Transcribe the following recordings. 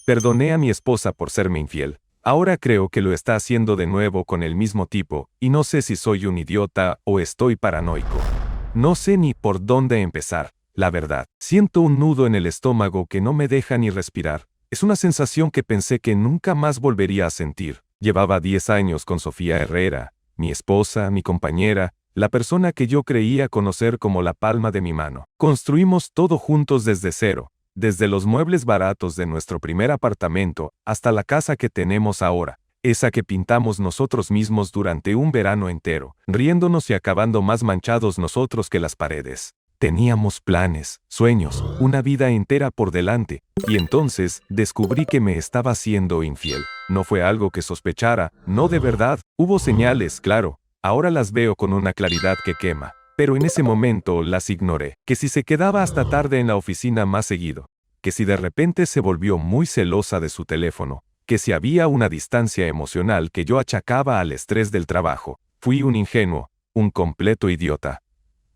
Perdoné a mi esposa por serme infiel. Ahora creo que lo está haciendo de nuevo con el mismo tipo, y no sé si soy un idiota o estoy paranoico. No sé ni por dónde empezar, la verdad. Siento un nudo en el estómago que no me deja ni respirar. Es una sensación que pensé que nunca más volvería a sentir. Llevaba 10 años con Sofía Herrera, mi esposa, mi compañera, la persona que yo creía conocer como la palma de mi mano. Construimos todo juntos desde cero, desde los muebles baratos de nuestro primer apartamento hasta la casa que tenemos ahora, esa que pintamos nosotros mismos durante un verano entero, riéndonos y acabando más manchados nosotros que las paredes. Teníamos planes, sueños, una vida entera por delante, y entonces descubrí que me estaba siendo infiel. No fue algo que sospechara, no de verdad. Hubo señales, claro. Ahora las veo con una claridad que quema. Pero en ese momento las ignoré. Que si se quedaba hasta tarde en la oficina más seguido. Que si de repente se volvió muy celosa de su teléfono. Que si había una distancia emocional que yo achacaba al estrés del trabajo. Fui un ingenuo, un completo idiota.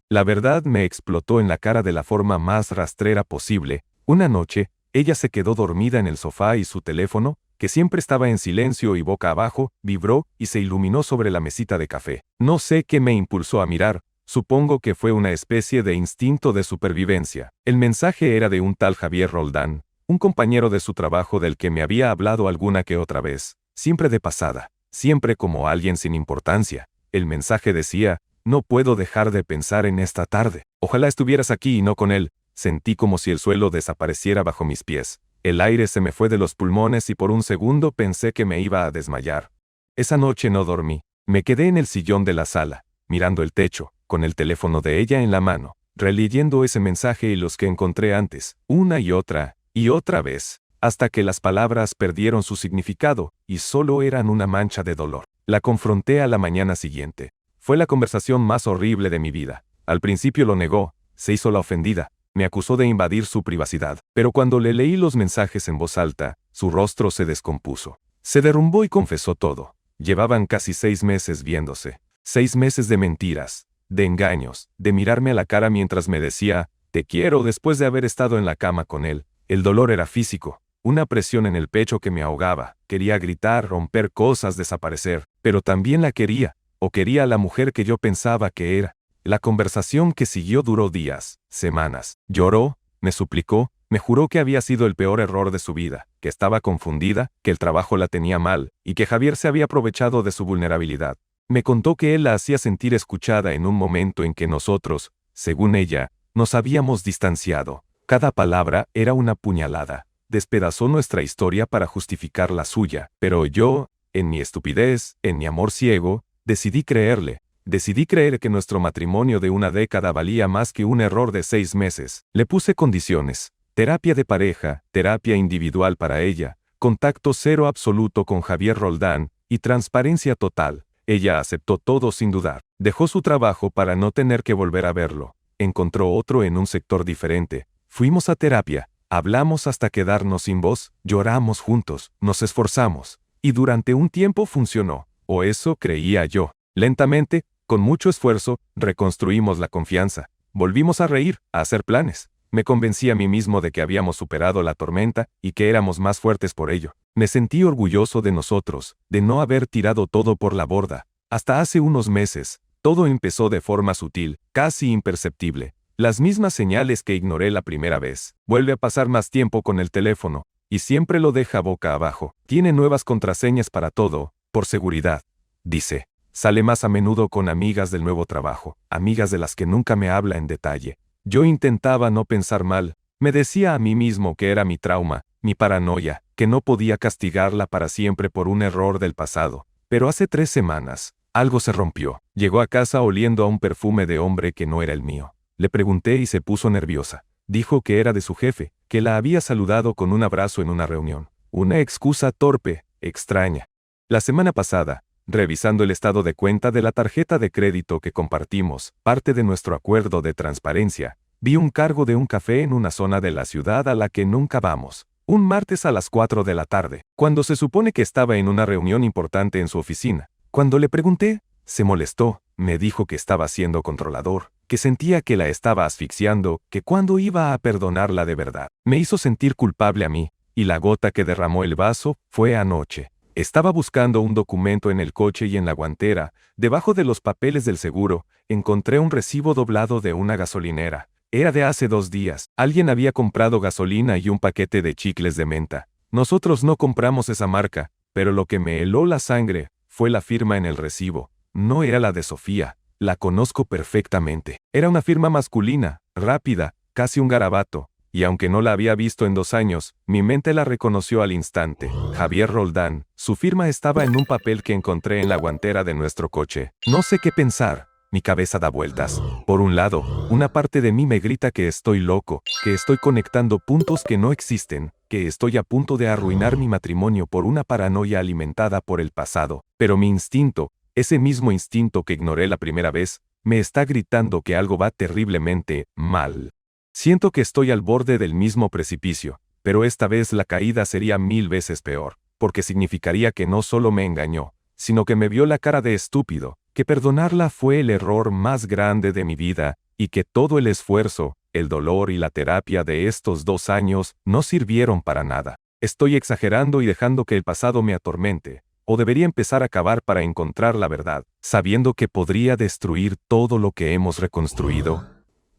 La verdad me explotó en la cara de la forma más rastrera posible. Una noche, ella se quedó dormida en el sofá y su teléfono, que siempre estaba en silencio y boca abajo, vibró y se iluminó sobre la mesita de café. No sé qué me impulsó a mirar, supongo que fue una especie de instinto de supervivencia. El mensaje era de un tal Javier Roldán, un compañero de su trabajo del que me había hablado alguna que otra vez, siempre de pasada, siempre como alguien sin importancia. El mensaje decía: no puedo dejar de pensar en esta tarde. Ojalá estuvieras aquí y no con él. Sentí como si el suelo desapareciera bajo mis pies. El aire se me fue de los pulmones y por un segundo pensé que me iba a desmayar. Esa noche no dormí. Me quedé en el sillón de la sala, mirando el techo, con el teléfono de ella en la mano, releyendo ese mensaje y los que encontré antes, una y otra vez, hasta que las palabras perdieron su significado y solo eran una mancha de dolor. La confronté a la mañana siguiente. Fue la conversación más horrible de mi vida. Al principio lo negó, se hizo la ofendida, me acusó de invadir su privacidad. Pero cuando le leí los mensajes en voz alta, su rostro se descompuso. Se derrumbó y confesó todo. Llevaban casi 6 meses viéndose. 6 meses de mentiras, de engaños, de mirarme a la cara mientras me decía, te quiero, después de haber estado en la cama con él. El dolor era físico, una presión en el pecho que me ahogaba. Quería gritar, romper cosas, desaparecer, pero también la quería. O quería a la mujer que yo pensaba que era. La conversación que siguió duró días, semanas. Lloró, me suplicó, me juró que había sido el peor error de su vida, que estaba confundida, que el trabajo la tenía mal, y que Javier se había aprovechado de su vulnerabilidad. Me contó que él la hacía sentir escuchada en un momento en que nosotros, según ella, nos habíamos distanciado. Cada palabra era una puñalada. Despedazó nuestra historia para justificar la suya, pero yo, en mi estupidez, en mi amor ciego, decidí creerle. Decidí creer que nuestro matrimonio de una década valía más que un error de 6 meses. Le puse condiciones: terapia de pareja, terapia individual para ella, contacto cero absoluto con Javier Roldán y transparencia total. Ella aceptó todo sin dudar. Dejó su trabajo para no tener que volver a verlo. Encontró otro en un sector diferente. Fuimos a terapia, hablamos hasta quedarnos sin voz, lloramos juntos, nos esforzamos. Y durante un tiempo funcionó. O eso creía yo. Lentamente, con mucho esfuerzo, reconstruimos la confianza. Volvimos a reír, a hacer planes. Me convencí a mí mismo de que habíamos superado la tormenta y que éramos más fuertes por ello. Me sentí orgulloso de nosotros, de no haber tirado todo por la borda. Hasta hace unos meses, todo empezó de forma sutil, casi imperceptible. Las mismas señales que ignoré la primera vez. Vuelve a pasar más tiempo con el teléfono, y siempre lo deja boca abajo. Tiene nuevas contraseñas para todo, por seguridad. Dice, sale más a menudo con amigas del nuevo trabajo, amigas de las que nunca me habla en detalle. Yo intentaba no pensar mal, me decía a mí mismo que era mi trauma, mi paranoia, que no podía castigarla para siempre por un error del pasado. Pero hace 3 semanas, algo se rompió. Llegó a casa oliendo a un perfume de hombre que no era el mío. Le pregunté y se puso nerviosa. Dijo que era de su jefe, que la había saludado con un abrazo en una reunión. Una excusa torpe, extraña. La semana pasada, revisando el estado de cuenta de la tarjeta de crédito que compartimos, parte de nuestro acuerdo de transparencia, vi un cargo de un café en una zona de la ciudad a la que nunca vamos. Un martes a las 4 de la tarde, cuando se supone que estaba en una reunión importante en su oficina. Cuando le pregunté, se molestó, me dijo que estaba siendo controlador, que sentía que la estaba asfixiando, que cuándo iba a perdonarla de verdad. Me hizo sentir culpable a mí. y la gota que derramó el vaso fue anoche. Estaba buscando un documento en el coche y en la guantera, debajo de los papeles del seguro, encontré un recibo doblado de una gasolinera. Era de hace 2 días. Alguien había comprado gasolina y un paquete de chicles de menta. Nosotros no compramos esa marca, pero lo que me heló la sangre fue la firma en el recibo. No era la de Sofía. La conozco perfectamente. Era una firma masculina, rápida, casi un garabato, y aunque no la había visto en 2 años, mi mente la reconoció al instante. Javier Roldán. Su firma estaba en un papel que encontré en la guantera de nuestro coche. No sé qué pensar. Mi cabeza da vueltas. Por un lado, una parte de mí me grita que estoy loco, que estoy conectando puntos que no existen, que estoy a punto de arruinar mi matrimonio por una paranoia alimentada por el pasado. Pero mi instinto, ese mismo instinto que ignoré la primera vez, me está gritando que algo va terriblemente mal. Siento que estoy al borde del mismo precipicio, pero esta vez la caída sería 1000 veces peor, porque significaría que no solo me engañó, sino que me vio la cara de estúpido, que perdonarla fue el error más grande de mi vida, y que todo el esfuerzo, el dolor y la terapia de estos 2 años no sirvieron para nada. Estoy exagerando y dejando que el pasado me atormente, o debería empezar a cavar para encontrar la verdad, sabiendo que podría destruir todo lo que hemos reconstruido.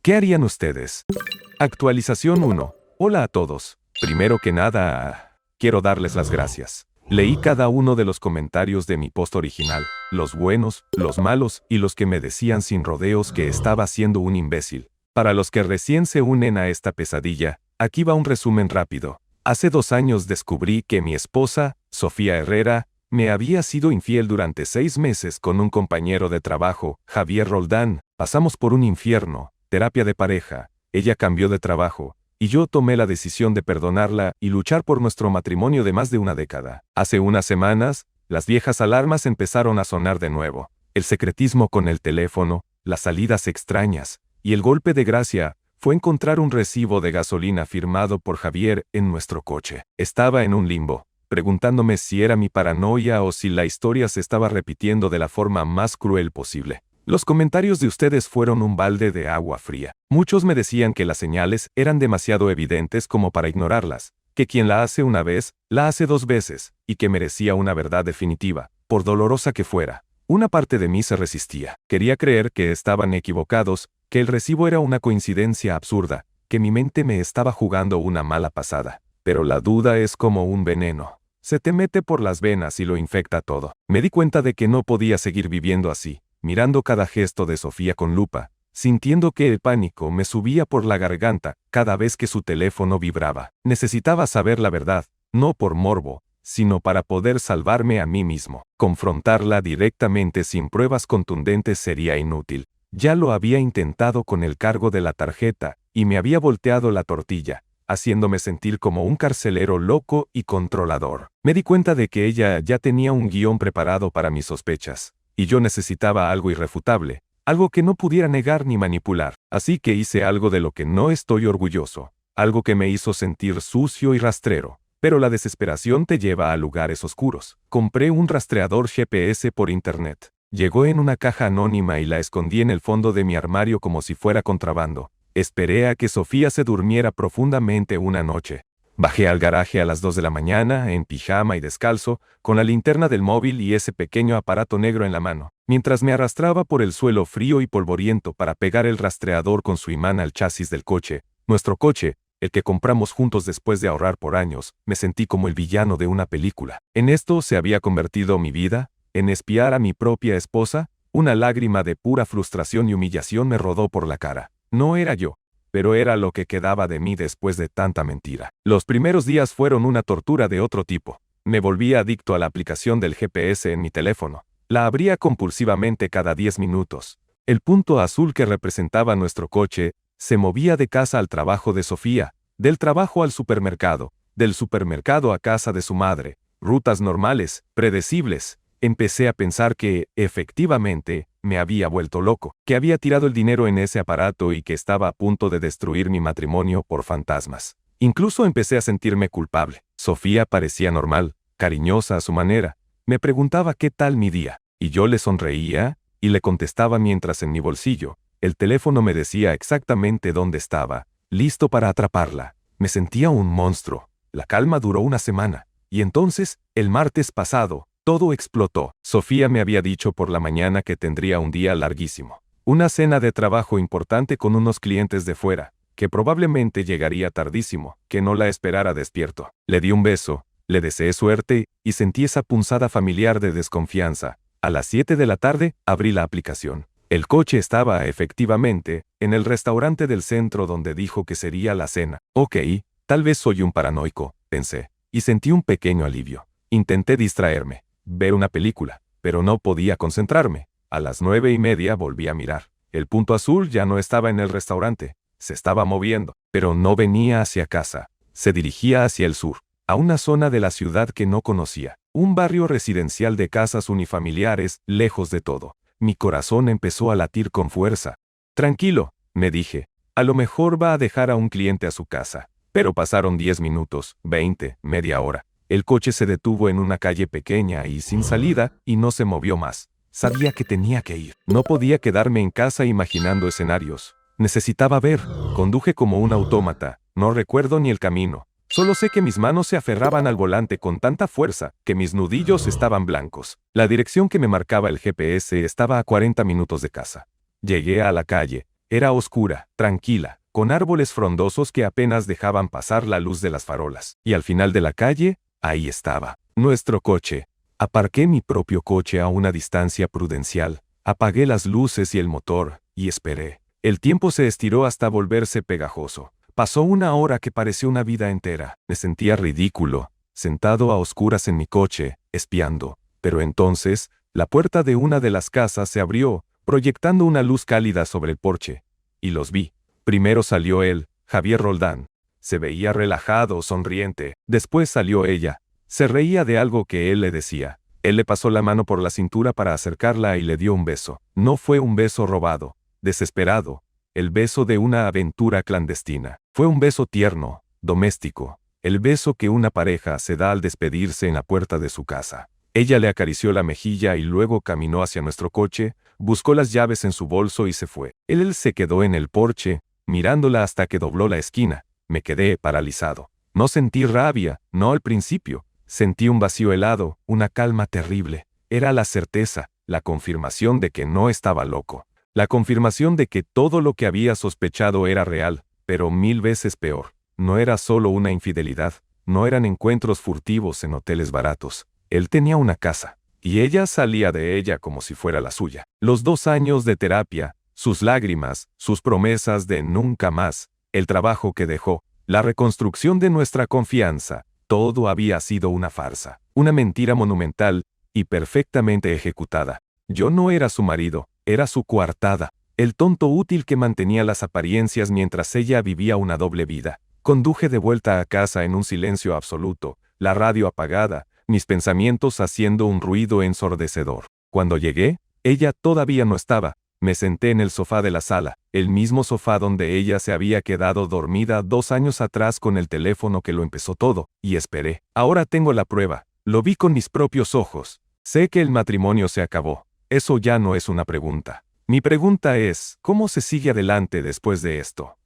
¿Qué harían ustedes? Actualización 1. Hola a todos. Primero que nada, quiero darles las gracias. Leí cada uno de los comentarios de mi post original, los buenos, los malos y los que me decían sin rodeos que estaba siendo un imbécil. Para los que recién se unen a esta pesadilla, aquí va un resumen rápido. Hace 2 años descubrí que mi esposa, Sofía Herrera, me había sido infiel durante 6 meses con un compañero de trabajo, Javier Roldán. Pasamos por un infierno, terapia de pareja, ella cambió de trabajo, y yo tomé la decisión de perdonarla y luchar por nuestro matrimonio de más de una década. Hace unas semanas, las viejas alarmas empezaron a sonar de nuevo. El secretismo con el teléfono, las salidas extrañas, y el golpe de gracia fue encontrar un recibo de gasolina firmado por Javier en nuestro coche. Estaba en un limbo, preguntándome si era mi paranoia o si la historia se estaba repitiendo de la forma más cruel posible. Los comentarios de ustedes fueron un balde de agua fría. Muchos me decían que las señales eran demasiado evidentes como para ignorarlas, que quien la hace una vez, la hace 2 veces, y que merecía una verdad definitiva, por dolorosa que fuera. Una parte de mí se resistía. Quería creer que estaban equivocados, que el recibo era una coincidencia absurda, que mi mente me estaba jugando una mala pasada. Pero la duda es como un veneno. Se te mete por las venas y lo infecta todo. Me di cuenta de que no podía seguir viviendo así, mirando cada gesto de Sofía con lupa, sintiendo que el pánico me subía por la garganta cada vez que su teléfono vibraba. Necesitaba saber la verdad, no por morbo, sino para poder salvarme a mí mismo. Confrontarla directamente sin pruebas contundentes sería inútil. Ya lo había intentado con el cargo de la tarjeta, y me había volteado la tortilla, haciéndome sentir como un carcelero loco y controlador. Me di cuenta de que ella ya tenía un guión preparado para mis sospechas, y yo necesitaba algo irrefutable, algo que no pudiera negar ni manipular. Así que hice algo de lo que no estoy orgulloso, algo que me hizo sentir sucio y rastrero. Pero la desesperación te lleva a lugares oscuros. Compré un rastreador GPS por internet. Llegó en una caja anónima y la escondí en el fondo de mi armario como si fuera contrabando. Esperé a que Sofía se durmiera profundamente una noche. Bajé al garaje a las 2 de la mañana, en pijama y descalzo, con la linterna del móvil y ese pequeño aparato negro en la mano, mientras me arrastraba por el suelo frío y polvoriento para pegar el rastreador con su imán al chasis del coche. Nuestro coche, el que compramos juntos después de ahorrar por años, me sentí como el villano de una película. En esto se había convertido mi vida, en espiar a mi propia esposa. Una lágrima de pura frustración y humillación me rodó por la cara. No era yo, pero era lo que quedaba de mí después de tanta mentira. Los primeros días fueron una tortura de otro tipo. Me volví adicto a la aplicación del GPS en mi teléfono. La abría compulsivamente cada 10 minutos. El punto azul que representaba nuestro coche se movía de casa al trabajo de Sofía, del trabajo al supermercado, del supermercado a casa de su madre. Rutas normales, predecibles. Empecé a pensar que, efectivamente, me había vuelto loco, que había tirado el dinero en ese aparato y que estaba a punto de destruir mi matrimonio por fantasmas. Incluso empecé a sentirme culpable. Sofía parecía normal, cariñosa a su manera. Me preguntaba qué tal mi día, y yo le sonreía y le contestaba mientras en mi bolsillo el teléfono me decía exactamente dónde estaba, listo para atraparla. Me sentía un monstruo, La calma duró una semana. Y entonces, el martes pasado, todo explotó. Sofía me había dicho por la mañana que tendría un día larguísimo. Una cena de trabajo importante con unos clientes de fuera, que probablemente llegaría tardísimo, que no la esperara despierto. Le di un beso, le deseé suerte y sentí esa punzada familiar de desconfianza. A las 7 de la tarde, abrí la aplicación. El coche estaba, efectivamente, en el restaurante del centro donde dijo que sería la cena. Ok, tal vez soy un paranoico, pensé, y sentí un pequeño alivio. Intenté distraerme, ver una película, pero no podía concentrarme. A las 9:30 volví a mirar. El punto azul ya no estaba en el restaurante. Se estaba moviendo, pero no venía hacia casa. Se dirigía hacia el sur, a una zona de la ciudad que no conocía. Un barrio residencial de casas unifamiliares, lejos de todo. Mi corazón empezó a latir con fuerza. Tranquilo, me dije. A lo mejor va a dejar a un cliente a su casa. Pero pasaron 10 minutos, 20, media hora. El coche se detuvo en una calle pequeña y sin salida, y no se movió más. Sabía que tenía que ir. No podía quedarme en casa imaginando escenarios. Necesitaba ver. Conduje como un autómata. No recuerdo ni el camino. Solo sé que mis manos se aferraban al volante con tanta fuerza que mis nudillos estaban blancos. La dirección que me marcaba el GPS estaba a 40 minutos de casa. Llegué a la calle. Era oscura, tranquila, con árboles frondosos que apenas dejaban pasar la luz de las farolas. Y al final de la calle, ahí estaba, nuestro coche. Aparqué mi propio coche a una distancia prudencial. Apagué las luces y el motor, y esperé. El tiempo se estiró hasta volverse pegajoso. Pasó una hora que pareció una vida entera. Me sentía ridículo, sentado a oscuras en mi coche, espiando. Pero entonces, la puerta de una de las casas se abrió, proyectando una luz cálida sobre el porche. Y los vi. Primero salió él, Javier Roldán. Se veía relajado, sonriente. Después salió ella. Se reía de algo que él le decía. Él le pasó la mano por la cintura para acercarla y le dio un beso. No fue un beso robado, desesperado. El beso de una aventura clandestina. Fue un beso tierno, doméstico. El beso que una pareja se da al despedirse en la puerta de su casa. Ella le acarició la mejilla y luego caminó hacia nuestro coche, buscó las llaves en su bolso y se fue. Él se quedó en el porche, mirándola hasta que dobló la esquina. Me quedé paralizado. No sentí rabia, no al principio. Sentí un vacío helado, una calma terrible. Era la certeza, la confirmación de que no estaba loco. La confirmación de que todo lo que había sospechado era real, pero 1000 veces peor. No era solo una infidelidad, no eran encuentros furtivos en hoteles baratos. Él tenía una casa, y ella salía de ella como si fuera la suya. Los 2 años de terapia, sus lágrimas, sus promesas de nunca más, el trabajo que dejó, la reconstrucción de nuestra confianza, todo había sido una farsa, una mentira monumental y perfectamente ejecutada. Yo no era su marido, era su coartada, el tonto útil que mantenía las apariencias mientras ella vivía una doble vida. Conduje de vuelta a casa en un silencio absoluto, la radio apagada, mis pensamientos haciendo un ruido ensordecedor. Cuando llegué, ella todavía no estaba. Me senté en el sofá de la sala, el mismo sofá donde ella se había quedado dormida 2 años atrás con el teléfono que lo empezó todo, y esperé. Ahora tengo la prueba. Lo vi con mis propios ojos. Sé que el matrimonio se acabó. Eso ya no es una pregunta. Mi pregunta es, ¿cómo se sigue adelante después de esto?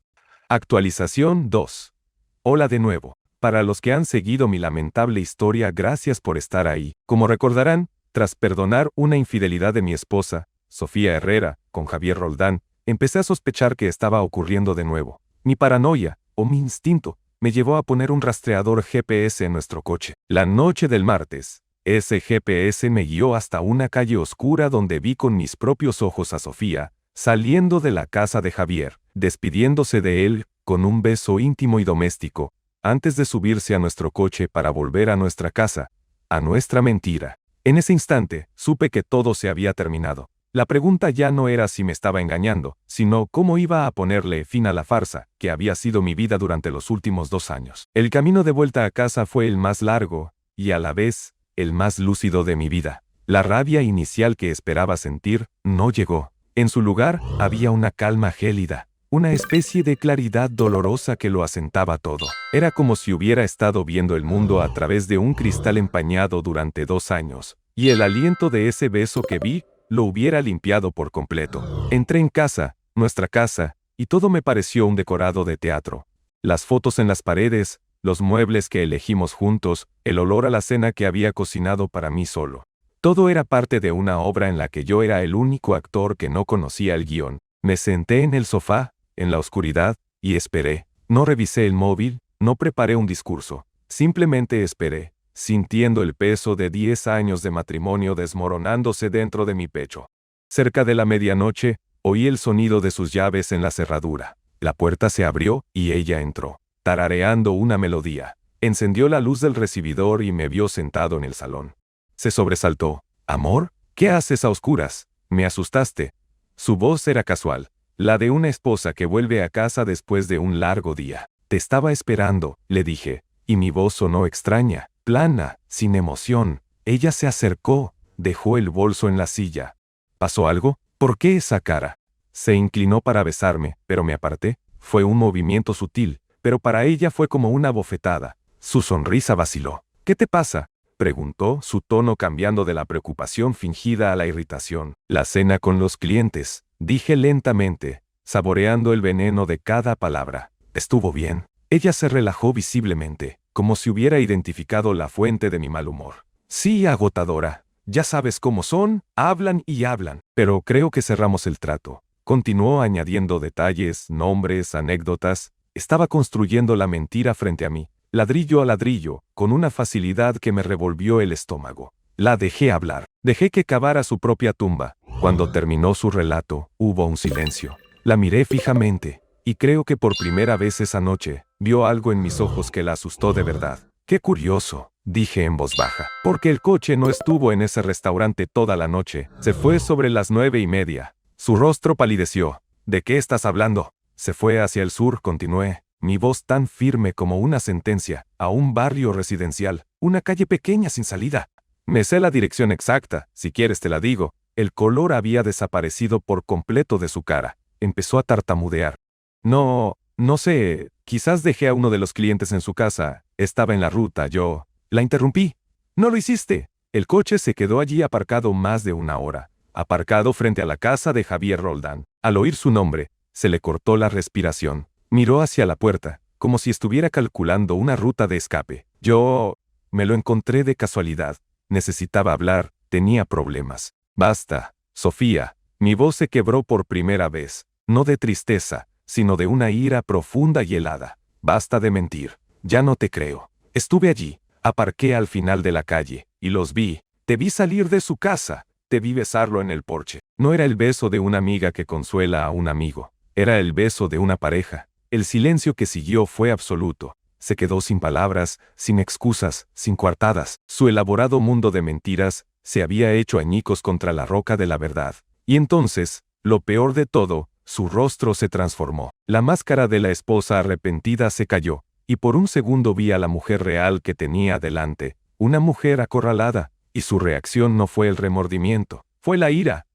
Actualización 2. Hola de nuevo. Para los que han seguido mi lamentable historia, gracias por estar ahí. Como recordarán, tras perdonar una infidelidad de mi esposa, Sofía Herrera, con Javier Roldán, empecé a sospechar que estaba ocurriendo de nuevo. Mi paranoia, o mi instinto, me llevó a poner un rastreador GPS en nuestro coche. La noche del martes, ese GPS me guió hasta una calle oscura donde vi con mis propios ojos a Sofía, saliendo de la casa de Javier, despidiéndose de él, con un beso íntimo y doméstico, antes de subirse a nuestro coche para volver a nuestra casa, a nuestra mentira. En ese instante, supe que todo se había terminado. La pregunta ya no era si me estaba engañando, sino cómo iba a ponerle fin a la farsa, que había sido mi vida durante los últimos 2 años. El camino de vuelta a casa fue el más largo, y a la vez, el más lúcido de mi vida. La rabia inicial que esperaba sentir, no llegó. En su lugar, había una calma gélida, una especie de claridad dolorosa que lo asentaba todo. Era como si hubiera estado viendo el mundo a través de un cristal empañado durante 2 años, y el aliento de ese beso que vi, lo hubiera limpiado por completo. Entré en casa, nuestra casa, y todo me pareció un decorado de teatro. Las fotos en las paredes, los muebles que elegimos juntos, el olor a la cena que había cocinado para mí solo. Todo era parte de una obra en la que yo era el único actor que no conocía el guión. Me senté en el sofá, en la oscuridad, y esperé. No revisé el móvil, no preparé un discurso. Simplemente esperé, sintiendo el peso de 10 años de matrimonio desmoronándose dentro de mi pecho. Cerca de la medianoche, oí el sonido de sus llaves en la cerradura. La puerta se abrió y ella entró, tarareando una melodía. Encendió la luz del recibidor y me vio sentado en el salón. Se sobresaltó. «Amor, ¿qué haces a oscuras? Me asustaste». Su voz era casual, la de una esposa que vuelve a casa después de un largo día. «Te estaba esperando», le dije, y mi voz sonó extraña, plana, sin emoción. Ella se acercó, dejó el bolso en la silla. «¿Pasó algo? ¿Por qué esa cara?» Se inclinó para besarme, pero me aparté. Fue un movimiento sutil, pero para ella fue como una bofetada. Su sonrisa vaciló. «¿Qué te pasa?», preguntó, su tono cambiando de la preocupación fingida a la irritación. «La cena con los clientes», dije lentamente, saboreando el veneno de cada palabra. «Estuvo bien». Ella se relajó visiblemente, como si hubiera identificado la fuente de mi mal humor. «Sí, agotadora. Ya sabes cómo son, hablan y hablan. Pero creo que cerramos el trato». Continuó añadiendo detalles, nombres, anécdotas. Estaba construyendo la mentira frente a mí, ladrillo a ladrillo, con una facilidad que me revolvió el estómago. La dejé hablar. Dejé que cavara su propia tumba. Cuando terminó su relato, hubo un silencio. La miré fijamente, y creo que por primera vez esa noche, vio algo en mis ojos que la asustó de verdad. «Qué curioso», dije en voz baja, «porque el coche no estuvo en ese restaurante toda la noche. Se fue sobre las 9:30. Su rostro palideció. «¿De qué estás hablando?» «Se fue hacia el sur», continué, mi voz tan firme como una sentencia, «a un barrio residencial, una calle pequeña sin salida. Me sé la dirección exacta, si quieres te la digo». El color había desaparecido por completo de su cara. Empezó a tartamudear. No sé, quizás dejé a uno de los clientes en su casa. Estaba en la ruta, yo. La interrumpí. «No lo hiciste». El coche se quedó allí aparcado más de una hora. Aparcado frente a la casa de Javier Roldán. Al oír su nombre, se le cortó la respiración. Miró hacia la puerta, como si estuviera calculando una ruta de escape. Yo me lo encontré de casualidad. Necesitaba hablar, tenía problemas. «Basta, Sofía». Mi voz se quebró por primera vez, no de tristeza, sino de una ira profunda y helada. «Basta de mentir. Ya no te creo. Estuve allí, aparqué al final de la calle, y los vi. Te vi salir de su casa. Te vi besarlo en el porche». No era el beso de una amiga que consuela a un amigo. Era el beso de una pareja. El silencio que siguió fue absoluto. Se quedó sin palabras, sin excusas, sin coartadas. Su elaborado mundo de mentiras se había hecho añicos contra la roca de la verdad. Y entonces, lo peor de todo, su rostro se transformó. La máscara de la esposa arrepentida se cayó, y por un segundo vi a la mujer real que tenía delante, una mujer acorralada, y su reacción no fue el remordimiento, fue la ira.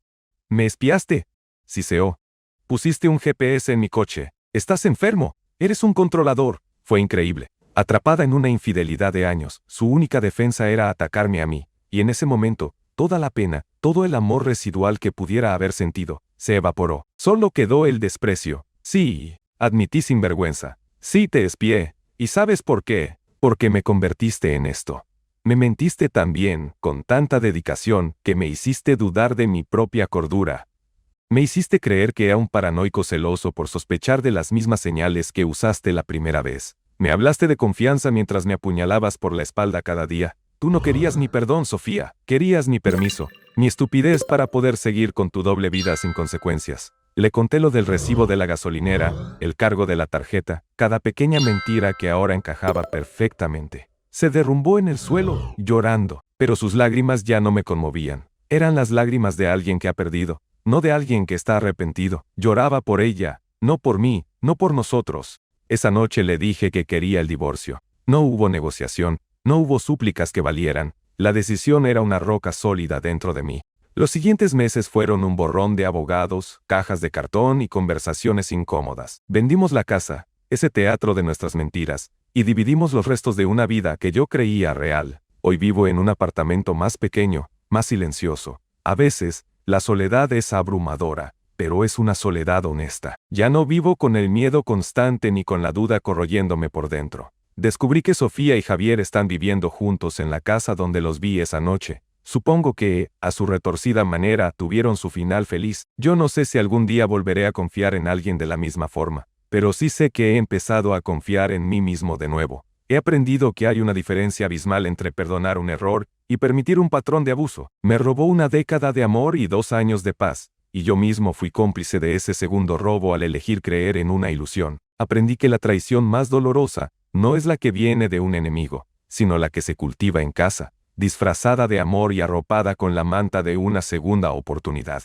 «¿Me espiaste?», siseó. «Pusiste un GPS en mi coche. Estás enfermo. Eres un controlador». Fue increíble. Atrapada en una infidelidad de años, su única defensa era atacarme a mí, y en ese momento, toda la pena, todo el amor residual que pudiera haber sentido, se evaporó. Solo quedó el desprecio. «Sí», admití sin vergüenza. «Sí te espié. ¿Y sabes por qué? Porque me convertiste en esto. Me mentiste tan bien, con tanta dedicación, que me hiciste dudar de mi propia cordura. Me hiciste creer que era un paranoico celoso por sospechar de las mismas señales que usaste la primera vez. Me hablaste de confianza mientras me apuñalabas por la espalda cada día. Tú no querías mi perdón, Sofía. Querías mi permiso, mi estupidez para poder seguir con tu doble vida sin consecuencias». Le conté lo del recibo de la gasolinera, el cargo de la tarjeta, cada pequeña mentira que ahora encajaba perfectamente. Se derrumbó en el suelo, llorando, pero sus lágrimas ya no me conmovían. Eran las lágrimas de alguien que ha perdido, no de alguien que está arrepentido. Lloraba por ella, no por mí, no por nosotros. Esa noche le dije que quería el divorcio. No hubo negociación, no hubo súplicas que valieran. La decisión era una roca sólida dentro de mí. Los siguientes meses fueron un borrón de abogados, cajas de cartón y conversaciones incómodas. Vendimos la casa, ese teatro de nuestras mentiras, y dividimos los restos de una vida que yo creía real. Hoy vivo en un apartamento más pequeño, más silencioso. A veces, la soledad es abrumadora, pero es una soledad honesta. Ya no vivo con el miedo constante ni con la duda corroyéndome por dentro. Descubrí que Sofía y Javier están viviendo juntos en la casa donde los vi esa noche. Supongo que, a su retorcida manera, tuvieron su final feliz. Yo no sé si algún día volveré a confiar en alguien de la misma forma, pero sí sé que he empezado a confiar en mí mismo de nuevo. He aprendido que hay una diferencia abismal entre perdonar un error y permitir un patrón de abuso. Me robó una década de amor y 2 años de paz, y yo mismo fui cómplice de ese segundo robo al elegir creer en una ilusión. Aprendí que la traición más dolorosa no es la que viene de un enemigo, sino la que se cultiva en casa, disfrazada de amor y arropada con la manta de una segunda oportunidad.